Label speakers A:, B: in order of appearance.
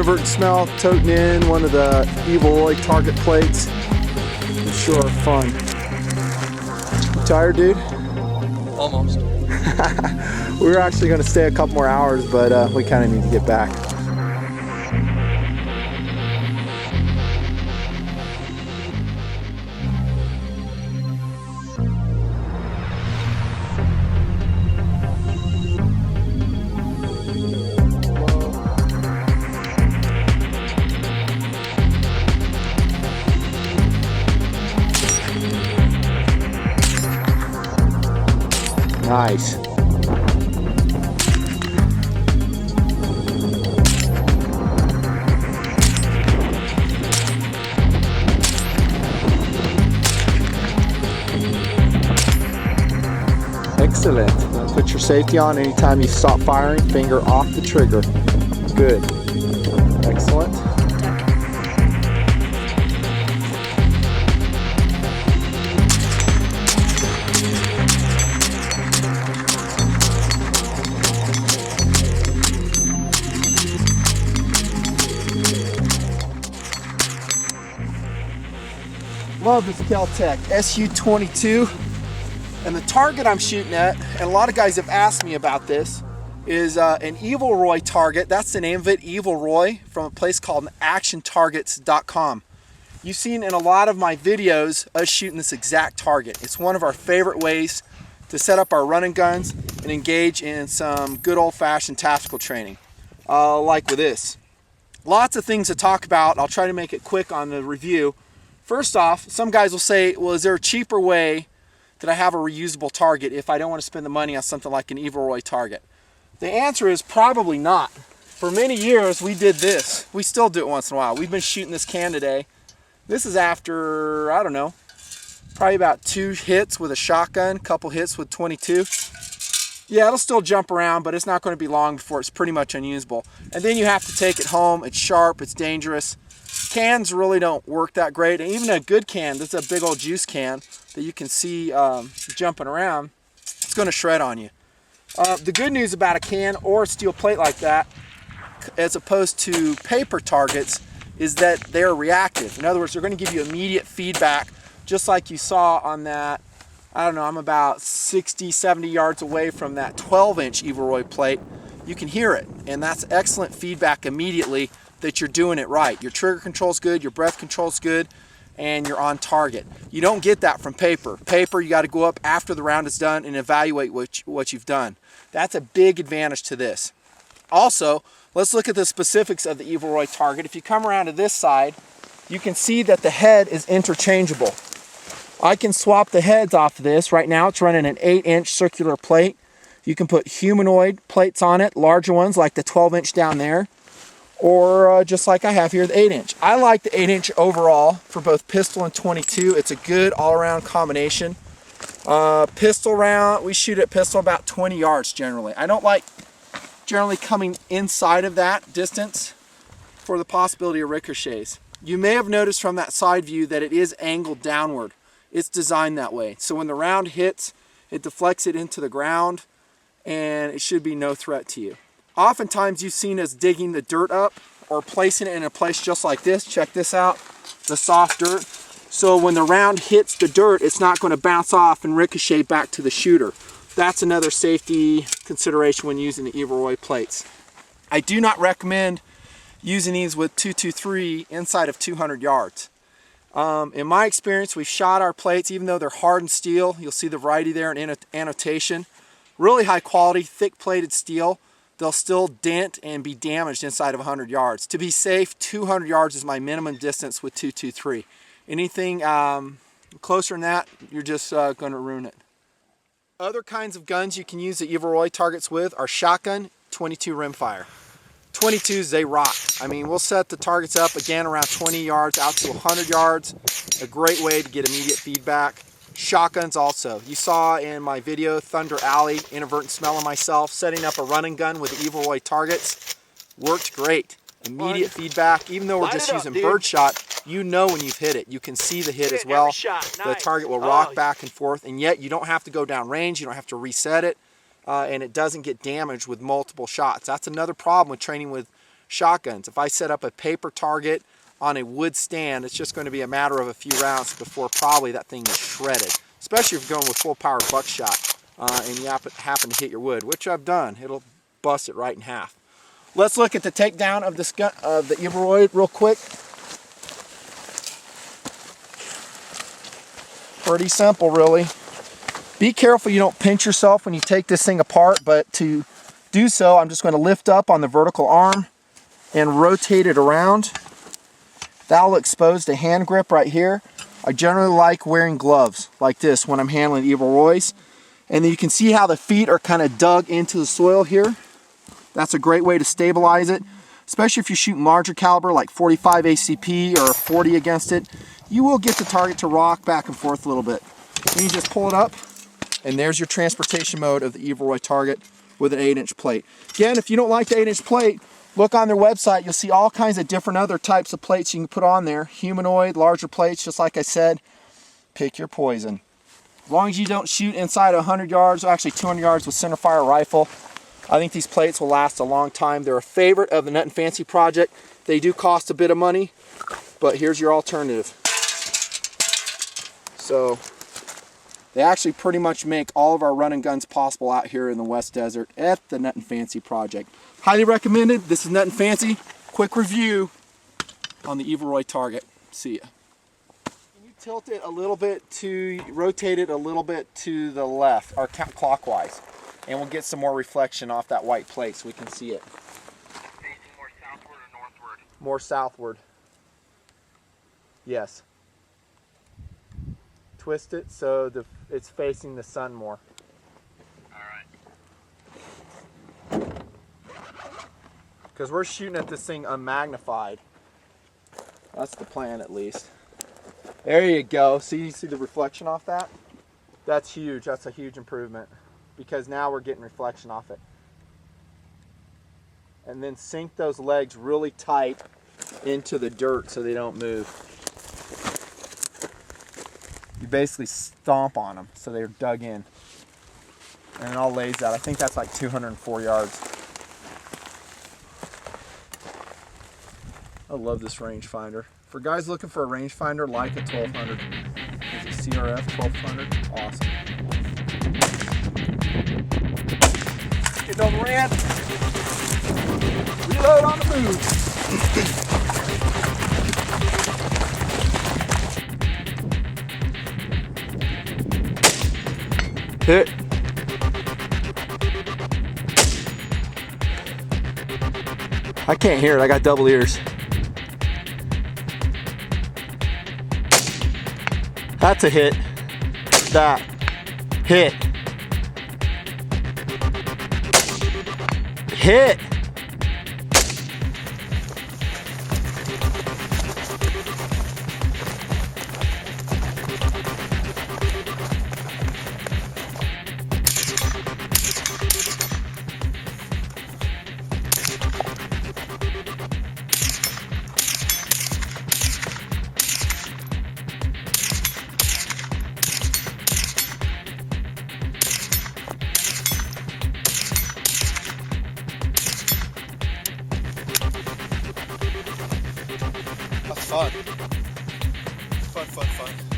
A: Inadvertent smell, toting in one of the Evil Roy target plates. For sure fun. You tired, dude?
B: Almost.
A: We were actually going to stay a couple more hours, but we kind of need to get back. Nice. Excellent. Put your safety on anytime you stop firing, finger off the trigger. Good. Excellent. Love this kel-tec SU-22, and the target I'm shooting at, and a lot of guys have asked me about this, is an Evil Roy target. That's the name of it, Evil Roy, from a place called actiontargets.com. You've seen in a lot of my videos us shooting this exact target. It's one of our favorite ways to set up our running guns and engage in some good old-fashioned tactical training, like with this. Lots of things to talk about. I'll try to make it quick on the review. First off, some guys will say, well, is there a cheaper way that I have a reusable target if I don't want to spend the money on something like an Evil Roy target? The answer is probably not. For many years, we did this. We still do it once in a while. We've been shooting this can today. This is after, I don't know, probably about 2 hits with a shotgun, a couple hits with 22. Yeah, it'll still jump around, but it's not going to be long before it's pretty much unusable. And then you have to take it home. It's sharp, it's dangerous. Cans really don't work that great, and even a good can, this is a big old juice can that you can see jumping around, it's going to shred on you. The good news about a can or a steel plate like that, as opposed to paper targets, is that they're reactive. In other words, they're going to give you immediate feedback, just like you saw on that. I don't know, I'm about 60, 70 yards away from that 12-inch Evil Roy plate. You can hear it, and that's excellent feedback immediately that you're doing it right. Your trigger control's good, your breath control's good, and you're on target. You don't get that from paper. Paper, you got to go up after the round is done and evaluate what you've done. That's a big advantage to this. Also, let's look at the specifics of the Evil Roy target. If you come around to this side, you can see that the head is interchangeable. I can swap the heads off of this. Right now it's running an 8-inch circular plate. You can put humanoid plates on it, larger ones like the 12-inch down there, or just like I have here, the 8-inch. I like the 8-inch overall for both pistol and 22. It's a good all-around combination. Pistol round, we shoot at pistol about 20 yards generally. I don't like generally coming inside of that distance for the possibility of ricochets. You may have noticed from that side view that it is angled downward. It's designed that way. So when the round hits, it deflects it into the ground, and it should be no threat to you. Oftentimes you've seen us digging the dirt up or placing it in a place just like this. Check this out, the soft dirt. So when the round hits the dirt, it's not going to bounce off and ricochet back to the shooter. That's another safety consideration when using the Evil Roy plates. I do not recommend using these with 223 inside of 200 yards. In my experience, we've shot our plates, even though they're hardened steel. You'll see the variety there in annotation. Really high quality, thick plated steel. They'll still dent and be damaged inside of 100 yards. To be safe, 200 yards is my minimum distance with 223. Anything closer than that, you're just going to ruin it. Other kinds of guns you can use the Evil Roy targets with are shotgun, 22 rimfire. 22s, they rock. I mean, we'll set the targets up again around 20 yards out to 100 yards. A great way to get immediate feedback. Shotguns also. You saw in my video, Thunder Alley, inadvertent smell of myself, setting up a running gun with the Evil Roy targets. Worked great. Immediate feedback. Even though we're just using birdshot, you know when you've hit it. You can see the hit as well. Nice. The target will rock back and forth, and yet you don't have to go down range. You don't have to reset it, and it doesn't get damaged with multiple shots. That's another problem with training with shotguns. If I set up a paper target on a wood stand, it's just going to be a matter of a few rounds before probably that thing is shredded, especially if you're going with full power buckshot and you happen to hit your wood, which I've done. It'll bust it right in half. Let's look at the takedown of this gun, of the Evilroy real quick. Pretty simple, really. Be careful you don't pinch yourself when you take this thing apart, but to do so, I'm just going to lift up on the vertical arm and rotate it around. That'll expose the hand grip right here. I generally like wearing gloves like this when I'm handling Evilroys. And then you can see how the feet are kind of dug into the soil here. That's a great way to stabilize it, especially if you're shooting larger caliber like 45 ACP or 40 against it. You will get the target to rock back and forth a little bit. Then you just pull it up, and there's your transportation mode of the Evilroy target with an 8-inch plate. Again, if you don't like the 8-inch plate, look on their website. You'll see all kinds of different other types of plates you can put on there. Humanoid, larger plates, just like I said. Pick your poison. As long as you don't shoot inside 100 yards, or actually 200 yards with centerfire rifle, I think these plates will last a long time. They're a favorite of the Nutnfancy project. They do cost a bit of money, but here's your alternative. So they actually pretty much make all of our running guns possible out here in the West Desert at the Nutnfancy project. Highly recommended. This is Nutnfancy. Quick review on the Evilroy target. See ya. Can you tilt it a little bit to, rotate it a little bit to the left, or clockwise, and we'll get some more reflection off that white plate so we can see it.
C: Facing more southward or northward?
A: More southward. Yes. Twist it so it's facing the sun more.
C: Alright.
A: Because we're shooting at this thing unmagnified. That's the plan, at least. There you go. See, you see the reflection off that? That's huge. That's a huge improvement. Because now we're getting reflection off it. And then sink those legs really tight into the dirt so they don't move. You basically stomp on them so they're dug in. And it all lays out. I think that's like 204 yards. I love this rangefinder. For guys looking for a rangefinder, like a 1200. Is it CRF 1200? Awesome. Getting on the ramp. Reload on the move. Hit. I can't hear it. I got double ears. That's a hit. That. Hit. Hit. Fun. Fun.